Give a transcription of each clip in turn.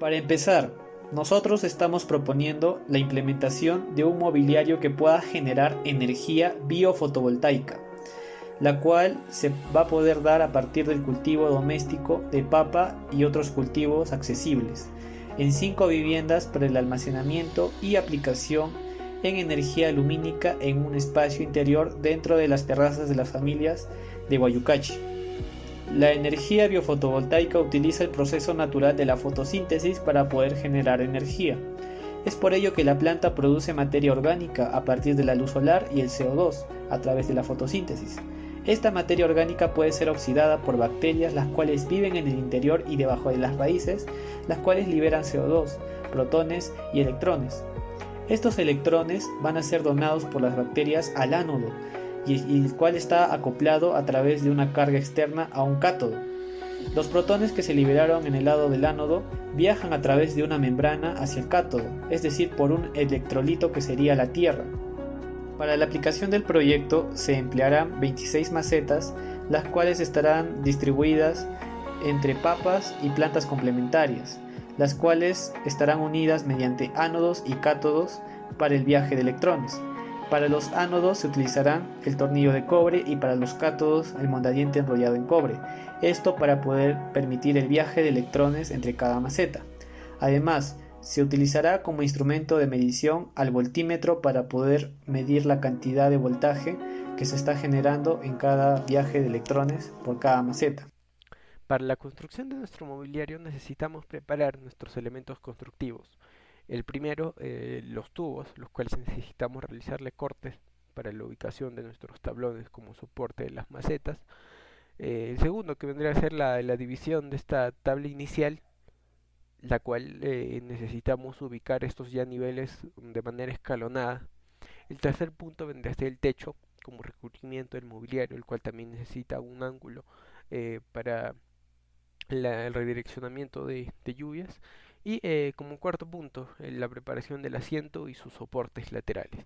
Para empezar, nosotros estamos proponiendo la implementación de un mobiliario que pueda generar energía biofotovoltaica, la cual se va a poder dar a partir del cultivo doméstico de papa y otros cultivos accesibles, en 5 viviendas para el almacenamiento y aplicación en energía lumínica en un espacio interior dentro de las terrazas de las familias de Guayucachi. La energía biofotovoltaica utiliza el proceso natural de la fotosíntesis para poder generar energía. Es por ello que la planta produce materia orgánica a partir de la luz solar y el CO2 a través de la fotosíntesis. Esta materia orgánica puede ser oxidada por bacterias, las cuales viven en el interior y debajo de las raíces, las cuales liberan CO2, protones y electrones. Estos electrones van a ser donados por las bacterias al ánodo, y el cual está acoplado a través de una carga externa a un cátodo. Los protones que se liberaron en el lado del ánodo viajan a través de una membrana hacia el cátodo, es decir, por un electrolito que sería la tierra. Para la aplicación del proyecto se emplearán 26 macetas, las cuales estarán distribuidas entre papas y plantas complementarias, las cuales estarán unidas mediante ánodos y cátodos para el viaje de electrones. Para los ánodos se utilizarán el tornillo de cobre y para los cátodos el mondadiente enrollado en cobre, esto para poder permitir el viaje de electrones entre cada maceta. Además, se utilizará como instrumento de medición al voltímetro para poder medir la cantidad de voltaje que se está generando en cada viaje de electrones por cada maceta. Para la construcción de nuestro mobiliario necesitamos preparar nuestros elementos constructivos. El primero, los tubos, los cuales necesitamos realizarle cortes para la ubicación de nuestros tablones como soporte de las macetas. El segundo, que vendría a ser la división de esta tabla inicial, la cual necesitamos ubicar estos ya niveles de manera escalonada. El tercer punto vendría a ser el techo como recubrimiento del mobiliario, el cual también necesita un ángulo para el redireccionamiento de lluvias. Y como cuarto punto, la preparación del asiento y sus soportes laterales.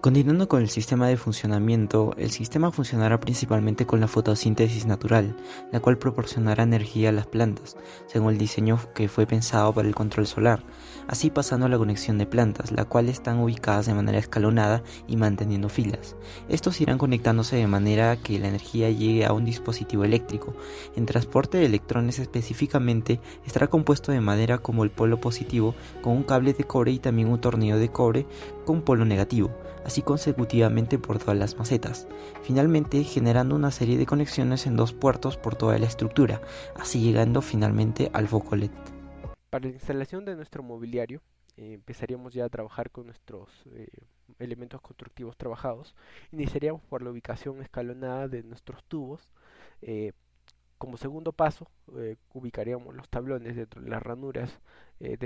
Continuando con el sistema de funcionamiento, el sistema funcionará principalmente con la fotosíntesis natural, la cual proporcionará energía a las plantas, según el diseño que fue pensado para el control solar, así pasando a la conexión de plantas, las cuales están ubicadas de manera escalonada y manteniendo filas. Estos irán conectándose de manera que la energía llegue a un dispositivo eléctrico. En transporte de electrones específicamente estará compuesto de madera como el polo positivo, con un cable de cobre y también un tornillo de cobre con polo negativo, así consecutivamente por todas las macetas, finalmente generando una serie de conexiones en 2 puertos por toda la estructura, así llegando finalmente al foco LED. Para la instalación de nuestro mobiliario, empezaríamos ya a trabajar con nuestros elementos constructivos trabajados. Iniciaríamos por la ubicación escalonada de nuestros tubos. Como segundo paso, ubicaríamos los tablones dentro de las ranuras de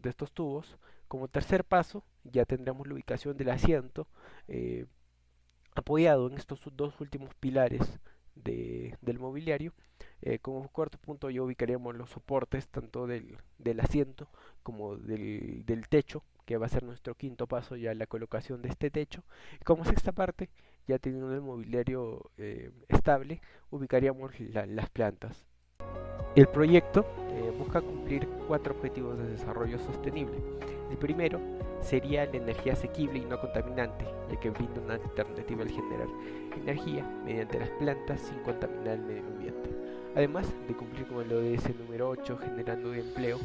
estos tubos. Como tercer paso, ya tendremos la ubicación del asiento apoyado en estos dos últimos pilares del mobiliario. Como cuarto punto, ya ubicaríamos los soportes tanto del asiento como del techo, que va a ser nuestro quinto paso, ya la colocación de este techo. Y como sexta parte, ya teniendo el mobiliario estable, ubicaríamos las plantas. El proyecto busca cumplir 4 objetivos de desarrollo sostenible. El primero sería la energía asequible y no contaminante, ya que brinda una alternativa al generar energía mediante las plantas sin contaminar el medio ambiente. Además de cumplir con el ODS número 8, generando empleo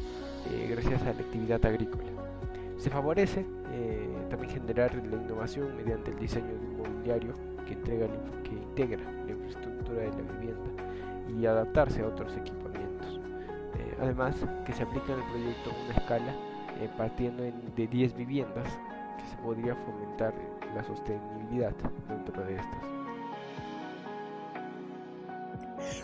gracias a la actividad agrícola. Se favorece también generar la innovación mediante el diseño de un mobiliario que integra la infraestructura de la vivienda y adaptarse a otros equipamientos. Además, que se aplica en el proyecto a una escala partiendo de 10 viviendas, que se podría fomentar la sostenibilidad dentro de estas.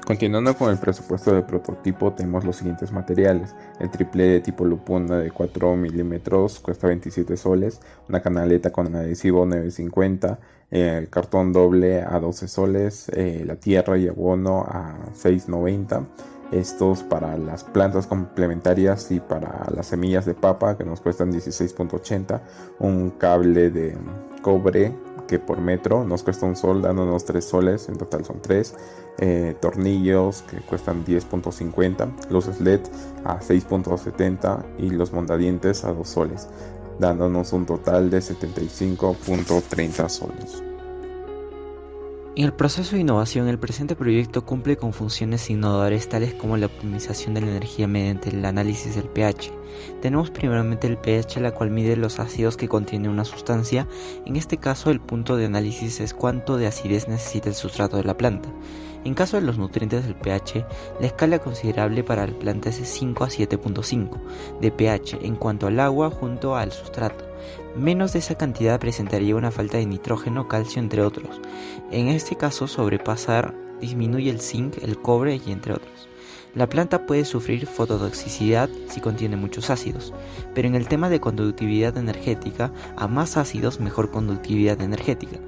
Continuando con el presupuesto del prototipo, tenemos los siguientes materiales: el triplé de tipo Lupona de 4 milímetros cuesta 27 soles, una canaleta con adhesivo 950, el cartón doble a 12 soles, la tierra y abono a 6.90, Estos para las plantas complementarias y para las semillas de papa, que nos cuestan 16.80. Un cable de cobre que por metro nos cuesta un sol, dándonos 3 soles, en total son 3. Tornillos que cuestan 10.50, luces LED a 6.70 y los mondadientes a 2 soles, dándonos un total de 75.30 soles. En el proceso de innovación, el presente proyecto cumple con funciones innovadoras tales como la optimización de la energía mediante el análisis del pH. Tenemos primeramente el pH, la cual mide los ácidos que contiene una sustancia. En este caso, el punto de análisis es cuánto de acidez necesita el sustrato de la planta. En caso de los nutrientes del pH, la escala considerable para la planta es de 5 a 7.5 de pH en cuanto al agua junto al sustrato. Menos de esa cantidad presentaría una falta de nitrógeno, calcio, entre otros. En este caso, sobrepasar disminuye el zinc, el cobre y entre otros. La planta puede sufrir fototoxicidad si contiene muchos ácidos, pero en el tema de conductividad energética, a más ácidos mejor conductividad energética.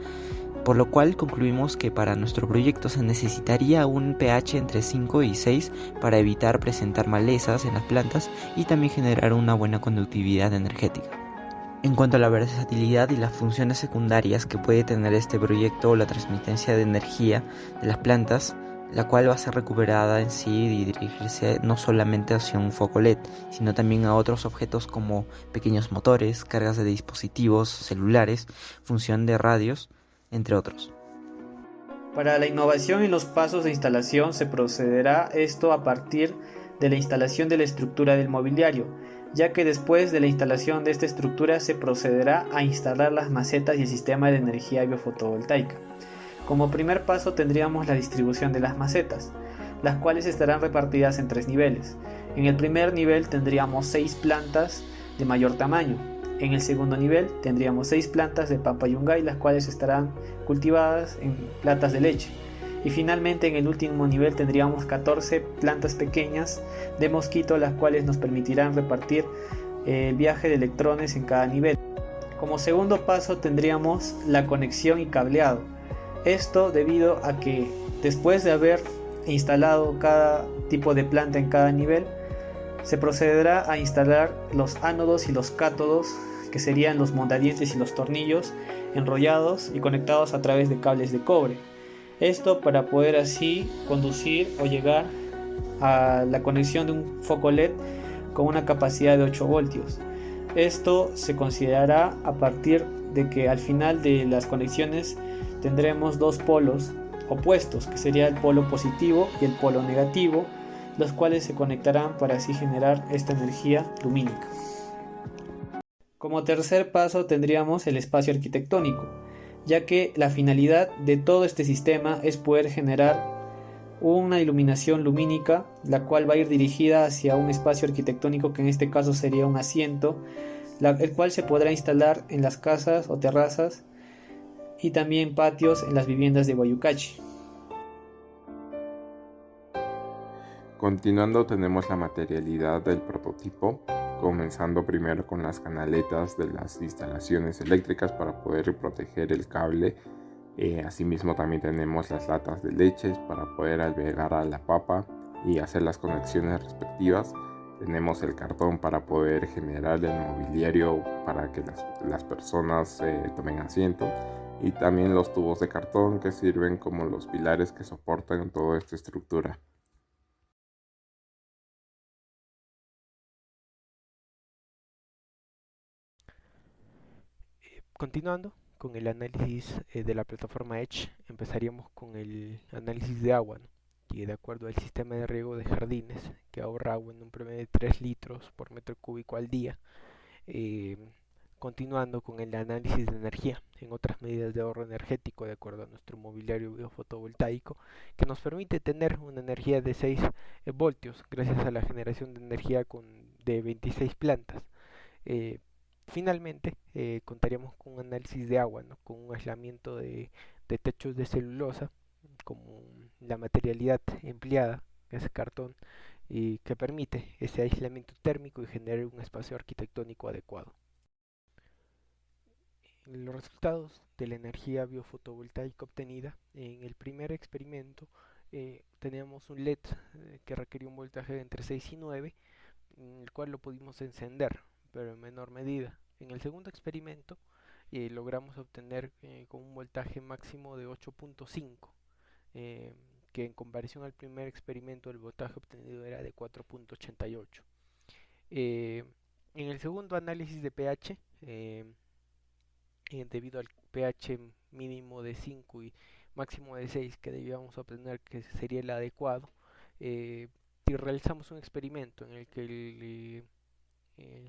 Por lo cual concluimos que para nuestro proyecto se necesitaría un pH entre 5 y 6 para evitar presentar malezas en las plantas y también generar una buena conductividad energética. En cuanto a la versatilidad y las funciones secundarias que puede tener este proyecto o la transmitencia de energía de las plantas, la cual va a ser recuperada en sí y dirigirse no solamente hacia un foco LED, sino también a otros objetos como pequeños motores, cargas de dispositivos celulares, función de radios, entre otros. Para la innovación y los pasos de instalación se procederá esto a partir de la instalación de la estructura del mobiliario, ya que después de la instalación de esta estructura se procederá a instalar las macetas y el sistema de energía biofotovoltaica. Como primer paso tendríamos la distribución de las macetas, las cuales estarán repartidas en 3 niveles. En el primer nivel tendríamos 6 plantas de mayor tamaño. En el segundo nivel tendríamos 6 plantas de papa yungay, las cuales estarán cultivadas en latas de leche. Y finalmente en el último nivel tendríamos 14 plantas pequeñas de mosquito, las cuales nos permitirán repartir el viaje de electrones en cada nivel. Como segundo paso tendríamos la conexión y cableado. Esto debido a que después de haber instalado cada tipo de planta en cada nivel, se procederá a instalar los ánodos y los cátodos, que serían los mondadientes y los tornillos, enrollados y conectados a través de cables de cobre. Esto para poder así conducir o llegar a la conexión de un foco LED con una capacidad de 8 voltios. Esto se considerará a partir de que al final de las conexiones tendremos 2 polos opuestos, que sería el polo positivo y el polo negativo, los cuales se conectarán para así generar esta energía lumínica. Como tercer paso tendríamos el espacio arquitectónico, ya que la finalidad de todo este sistema es poder generar una iluminación lumínica, la cual va a ir dirigida hacia un espacio arquitectónico que en este caso sería un asiento, el cual se podrá instalar en las casas o terrazas y también patios en las viviendas de Guayucachi. Continuando tenemos la materialidad del prototipo, comenzando primero con las canaletas de las instalaciones eléctricas para poder proteger el cable. Asimismo también tenemos las latas de leches para poder albergar a la papa y hacer las conexiones respectivas. Tenemos el cartón para poder generar el mobiliario para que las personas tomen asiento, y también los tubos de cartón que sirven como los pilares que soportan toda esta estructura. Continuando con el análisis de la plataforma Edge, empezaríamos con el análisis de agua, ¿no? Que de acuerdo al sistema de riego de jardines, que ahorra agua en un promedio de 3 litros por metro cúbico al día. eh, Continuando con el análisis de energía en otras medidas de ahorro energético de acuerdo a nuestro mobiliario biofotovoltaico, que nos permite tener una energía de 6 voltios gracias a la generación de energía de 26 plantas. Finalmente, contaríamos con un análisis de agua, ¿no? Con un aislamiento de techos de celulosa, como la materialidad empleada, que es cartón, y que permite ese aislamiento térmico y generar un espacio arquitectónico adecuado. Los resultados de la energía biofotovoltaica obtenida en el primer experimento teníamos un LED que requería un voltaje de entre 6 y 9, el cual lo pudimos encender, pero en menor medida. En el segundo experimento logramos obtener con un voltaje máximo de 8.5, que en comparación al primer experimento el voltaje obtenido era de 4.88. En el segundo análisis de pH, debido al pH mínimo de 5 y máximo de 6 que debíamos obtener, que sería el adecuado, y realizamos un experimento en el que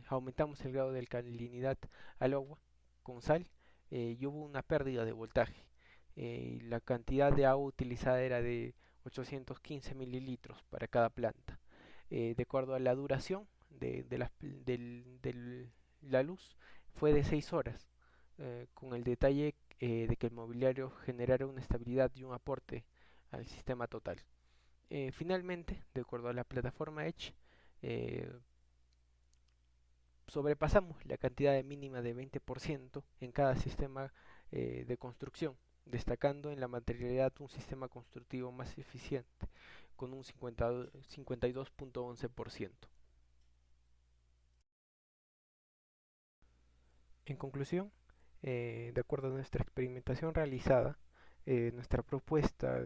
aumentamos el grado de alcalinidad al agua con sal, y hubo una pérdida de voltaje. La cantidad de agua utilizada era de 815 mililitros para cada planta. De acuerdo a la duración de la luz, fue de 6 horas, con el detalle de que el mobiliario generara una estabilidad y un aporte al sistema total. Finalmente, de acuerdo a la plataforma Edge, sobrepasamos la cantidad mínima de 20% en cada sistema de construcción, destacando en la materialidad un sistema constructivo más eficiente, con un 52.11%. En conclusión, de acuerdo a nuestra experimentación realizada, nuestra propuesta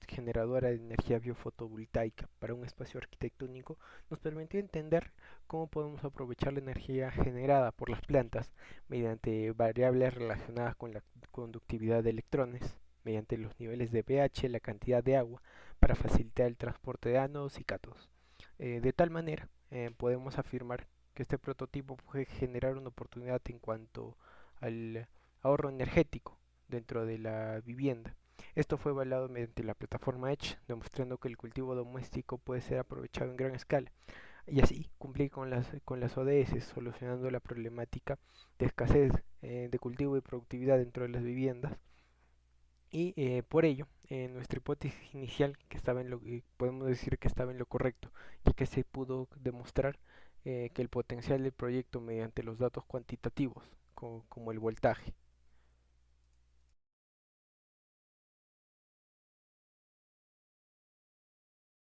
generadora de energía biofotovoltaica para un espacio arquitectónico nos permitió entender cómo podemos aprovechar la energía generada por las plantas mediante variables relacionadas con la conductividad de electrones, mediante los niveles de pH, la cantidad de agua, para facilitar el transporte de ánodos y cátodos. De tal manera, podemos afirmar que este prototipo puede generar una oportunidad en cuanto al ahorro energético dentro de la vivienda. Esto fue evaluado mediante la plataforma Edge, demostrando que el cultivo doméstico puede ser aprovechado en gran escala y así cumplir con las ODS, solucionando la problemática de escasez de cultivo y productividad dentro de las viviendas. Y por ello, nuestra hipótesis inicial, que estaba podemos decir que estaba en lo correcto, ya que se pudo demostrar que el potencial del proyecto mediante los datos cuantitativos, como el voltaje,